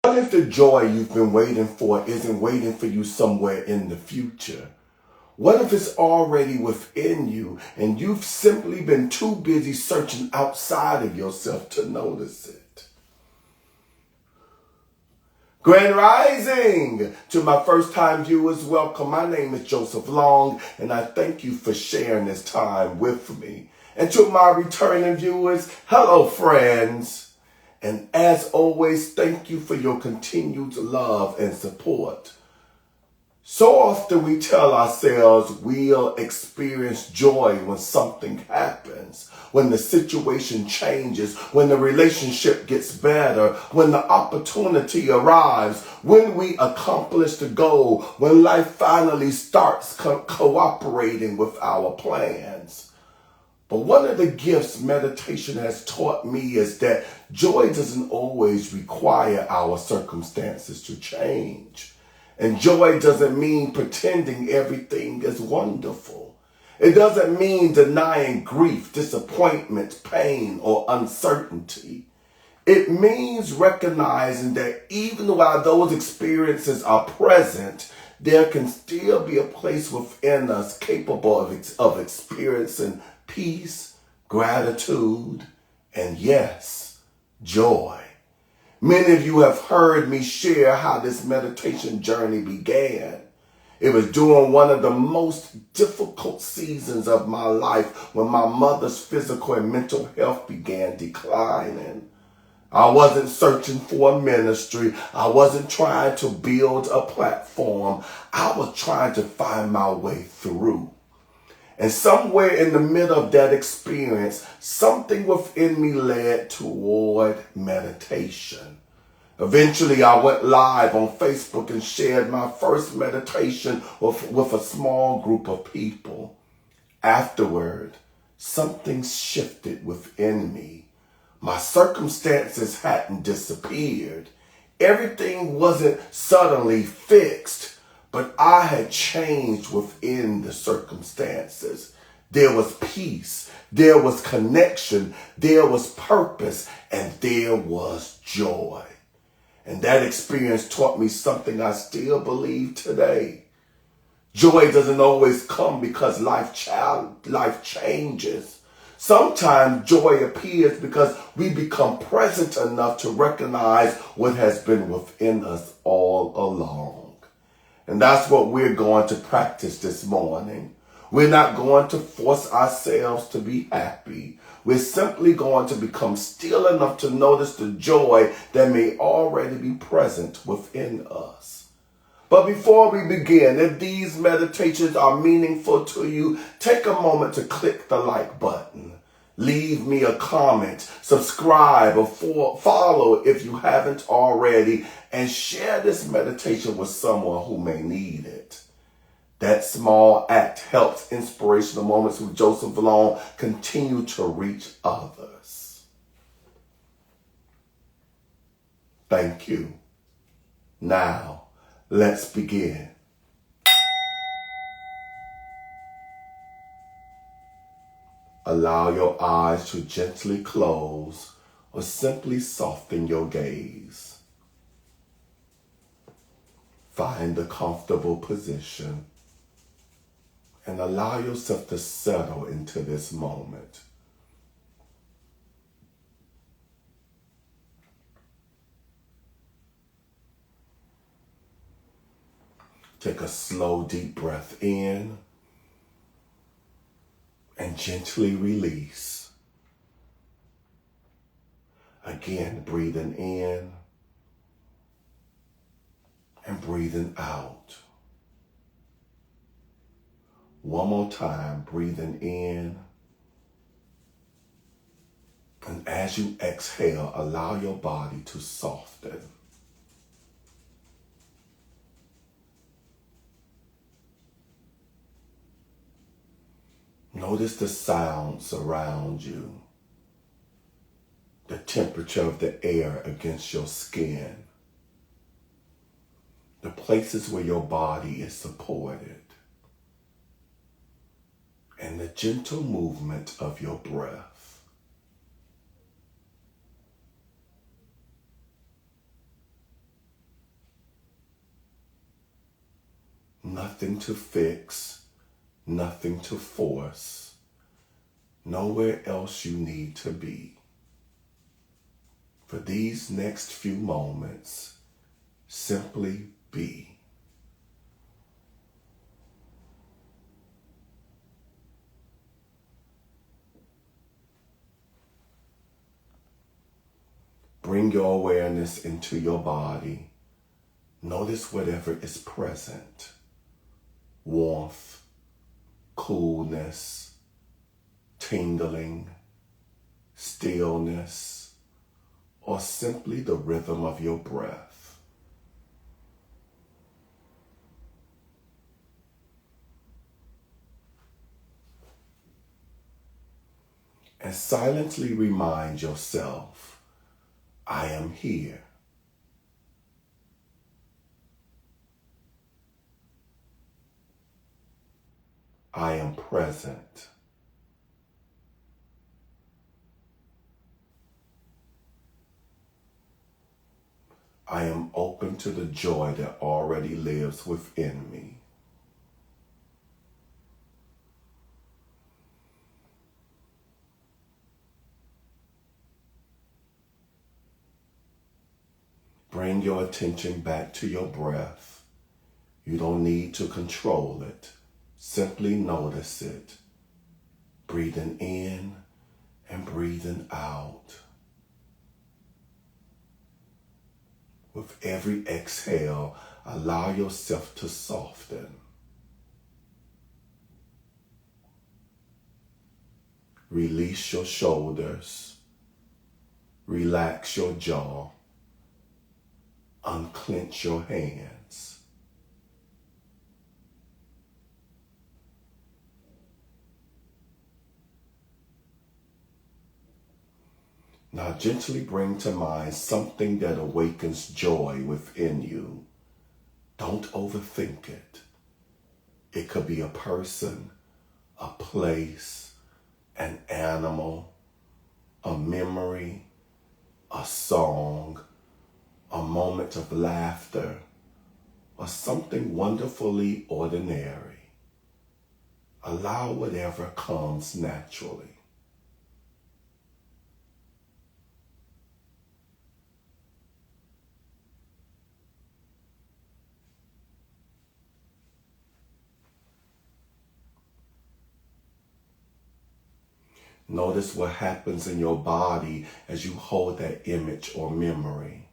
What if the joy you've been waiting for isn't waiting for you somewhere in the future? What if it's already within you and you've simply been too busy searching outside of yourself to notice it? Grand Rising! To my first time viewers, welcome. My name is Joseph Long, and I thank you for sharing this time with me. And to my returning viewers, hello friends. And as always, thank you for your continued love and support. So often we tell ourselves we'll experience joy when something happens, when the situation changes, when the relationship gets better, when the opportunity arrives, when we accomplish the goal, when life finally starts cooperating with our plans. But one of the gifts meditation has taught me is that joy doesn't always require our circumstances to change. And joy doesn't mean pretending everything is wonderful. It doesn't mean denying grief, disappointment, pain, or uncertainty. It means recognizing that even while those experiences are present, there can still be a place within us capable of experiencing peace, gratitude, and yes, joy. Many of you have heard me share how this meditation journey began. It was during one of the most difficult seasons of my life when my mother's physical and mental health began declining. I wasn't searching for a ministry. I wasn't trying to build a platform. I was trying to find my way through. And somewhere in the middle of that experience, something within me led toward meditation. Eventually, I went live on Facebook and shared my first meditation with a small group of people. Afterward, something shifted within me. My circumstances hadn't disappeared. Everything wasn't suddenly fixed. But I had changed within the circumstances. There was peace, there was connection, there was purpose, and there was joy. And that experience taught me something I still believe today. Joy doesn't always come because life changes. Sometimes joy appears because we become present enough to recognize what has been within us all along. And that's what we're going to practice this morning. We're not going to force ourselves to be happy. We're simply going to become still enough to notice the joy that may already be present within us. But before we begin, if these meditations are meaningful to you, take a moment to click the like button. Leave me a comment, subscribe, or follow if you haven't already, and share this meditation with someone who may need it. That small act helps Inspirational Moments with Joseph Long continue to reach others. Thank you. Now, let's begin. Allow your eyes to gently close or simply soften your gaze. Find a comfortable position and allow yourself to settle into this moment. Take a slow, deep breath in and gently release. Again, breathing in and breathing out. One more time, breathing in. And as you exhale, allow your body to soften. Notice the sounds around you, the temperature of the air against your skin, the places where your body is supported, and the gentle movement of your breath. Nothing to fix, nothing to force, nowhere else you need to be. For these next few moments, simply be. Bring your awareness into your body. Notice whatever is present. Warmth, coolness, tingling, stillness, or simply the rhythm of your breath. And silently remind yourself, I am here. I am present. I am open to the joy that already lives within me. Bring your attention back to your breath. You don't need to control it. Simply notice it. Breathing in and breathing out. With every exhale, allow yourself to soften. Release your shoulders. Relax your jaw. Unclench your hands. Now gently bring to mind something that awakens joy within you. Don't overthink it. It could be a person, a place, an animal, a memory, a song, a moment of laughter, or something wonderfully ordinary. Allow whatever comes naturally. Notice what happens in your body as you hold that image or memory.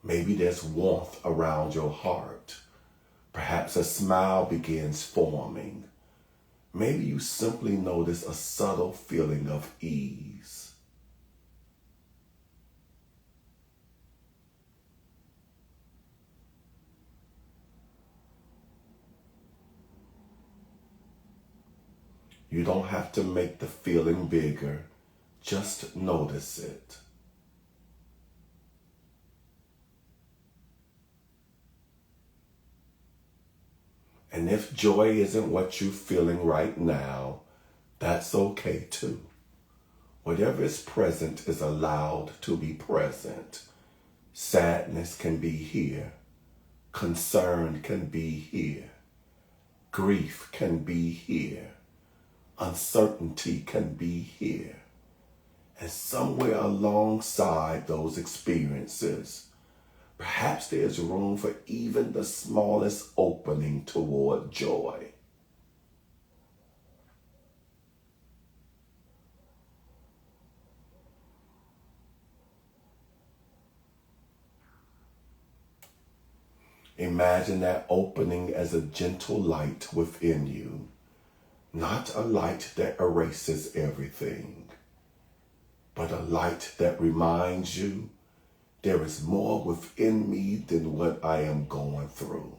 Maybe there's warmth around your heart. Perhaps a smile begins forming. Maybe you simply notice a subtle feeling of ease. You don't have to make the feeling bigger. Just notice it. And if joy isn't what you're feeling right now, that's okay too. Whatever is present is allowed to be present. Sadness can be here. Concern can be here. Grief can be here. Uncertainty can be here. And somewhere alongside those experiences, perhaps there's room for even the smallest opening toward joy. Imagine that opening as a gentle light within you, not a light that erases everything, but a light that reminds you there is more within me than what I am going through.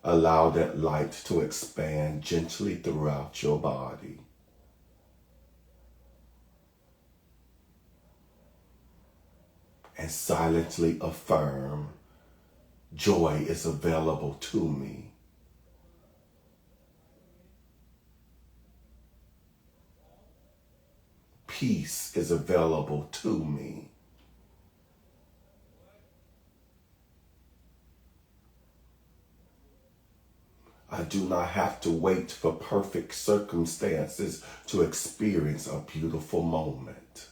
Allow that light to expand gently throughout your body. And silently affirm, joy is available to me. peace is available to me. I do not have to wait for perfect circumstances to experience a beautiful moment.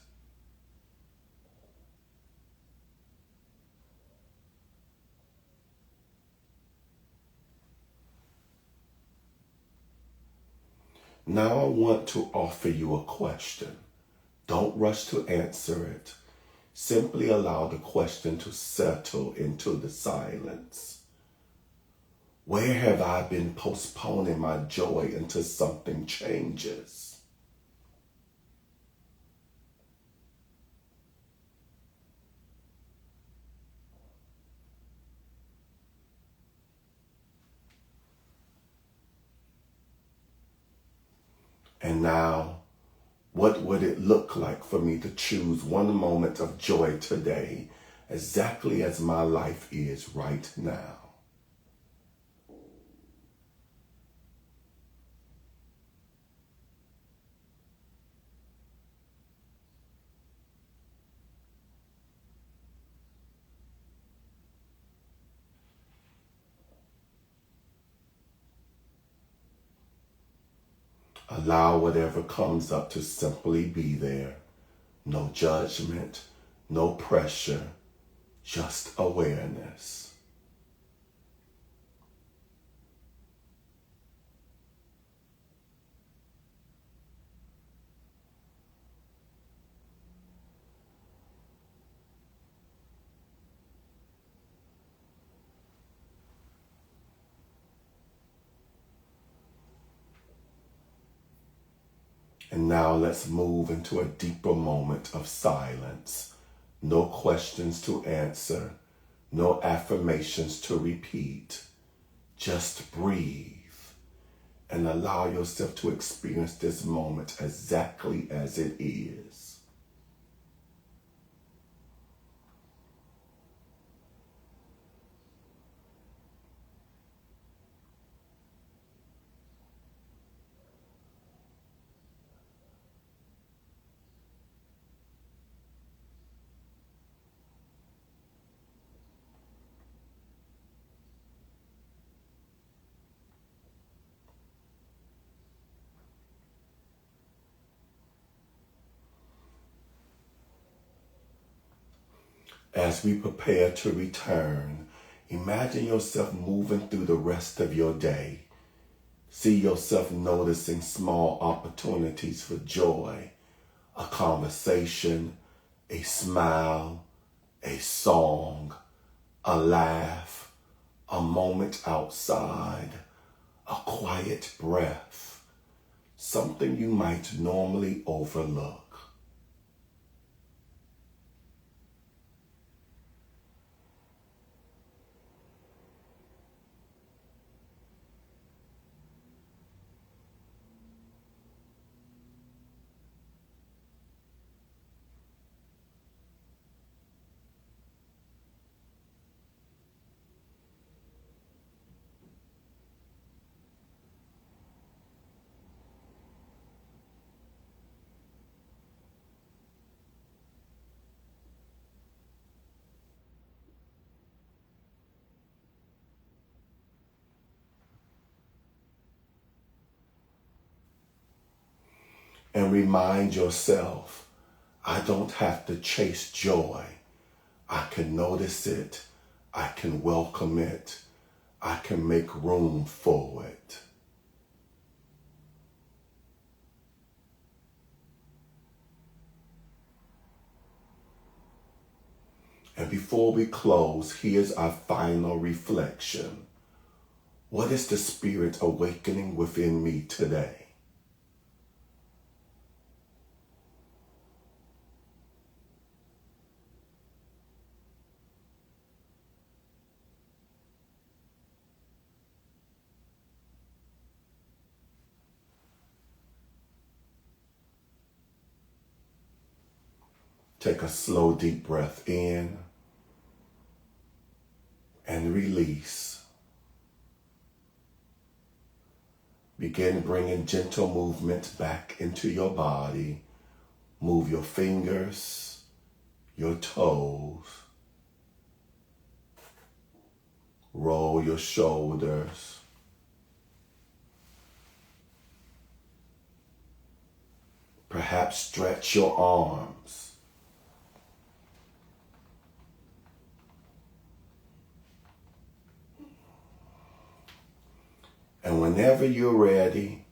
Now I want to offer you a question. Don't rush to answer it. Simply allow the question to settle into the silence. Where have I been postponing my joy until something changes? And now, what would it look like for me to choose one moment of joy today, exactly as my life is right now? Allow whatever comes up to simply be there. No judgment, no pressure, just awareness. And now let's move into a deeper moment of silence. No questions to answer, no affirmations to repeat. Just breathe and allow yourself to experience this moment exactly as it is. As we prepare to return, imagine yourself moving through the rest of your day. See yourself noticing small opportunities for joy, a conversation, a smile, a song, a laugh, a moment outside, a quiet breath, something you might normally overlook. And remind yourself, I don't have to chase joy. I can notice it. I can welcome it. I can make room for it. And before we close, here's our final reflection. What is the Spirit awakening within me today? Take a slow, deep breath in and release. Begin bringing gentle movement back into your body, Move your fingers, your toes. Roll your shoulders. Perhaps stretch your arms. And whenever you're ready,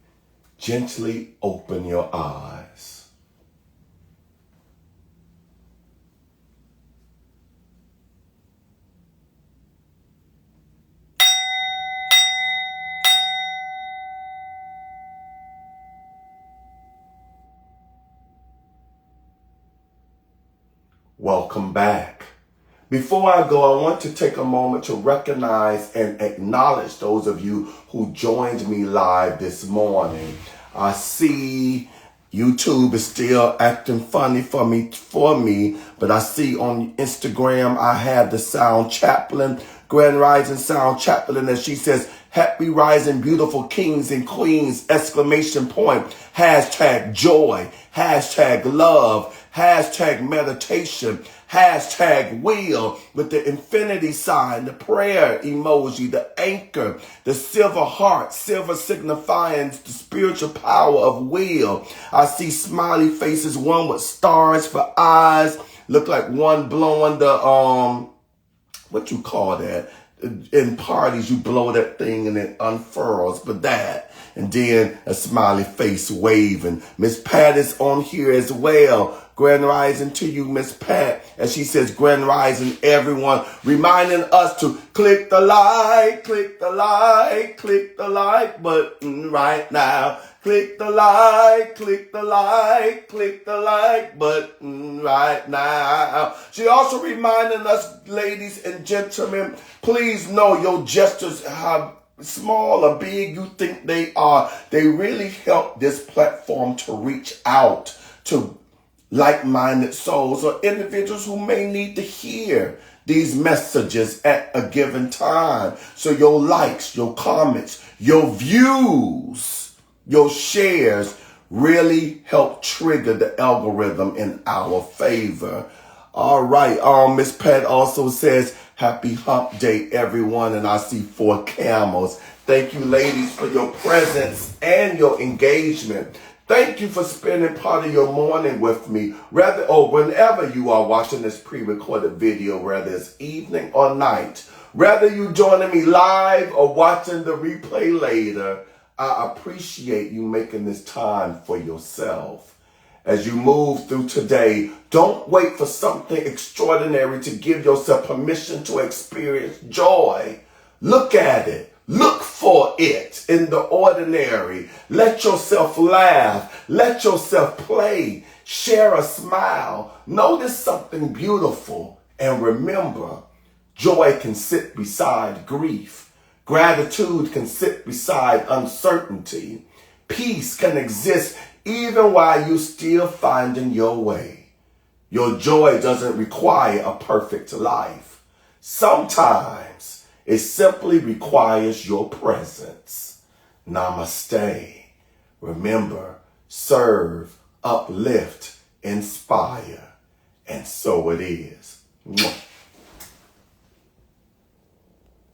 gently open your eyes. Welcome back. Before I go, I want to take a moment to recognize and acknowledge those of you who joined me live this morning. I see YouTube is still acting funny for me, but I see on Instagram I have the Sound Chaplain, Grand Rising Sound Chaplain, and she says, "Happy rising, beautiful kings and queens, exclamation point, hashtag joy, hashtag love, hashtag meditation, hashtag wheel," with the infinity sign, the prayer emoji, the anchor, the silver heart, silver signifying the spiritual power of will. I see smiley faces, one with stars for eyes, look like one blowing the, what you call that? In parties, you blow that thing and it unfurls, but that. And then a smiley face waving. Miss Pat is on here as well. Grand rising to you, Miss Pat. And she says, grand rising, everyone. Reminding us to click the like, click the like, click the like button right now. Click the like, click the like, click the like button right now. She also reminding us, ladies and gentlemen, please know your gestures, how small or big you think they are, they really help this platform to reach out to like-minded souls or individuals who may need to hear these messages at a given time. So your likes, your comments, your views, your shares really help trigger the algorithm in our favor. All right. Miss Pat also says, happy hump day, everyone. And I see 4 camels. Thank you, ladies, for your presence and your engagement. Thank you for spending part of your morning with me. Whenever you are watching this pre-recorded video, whether it's evening or night, whether you joining me live or watching the replay later, I appreciate you making this time for yourself. As you move through today, don't wait for something extraordinary to give yourself permission to experience joy. Look at it. Look for it in the ordinary. Let yourself laugh. Let yourself play. Share a smile. Notice something beautiful. And remember, joy can sit beside grief. Gratitude can sit beside uncertainty. Peace can exist even while you're still finding your way. Your joy doesn't require a perfect life. Sometimes it simply requires your presence. Namaste. Remember, serve, uplift, inspire. And so it is. Mwah.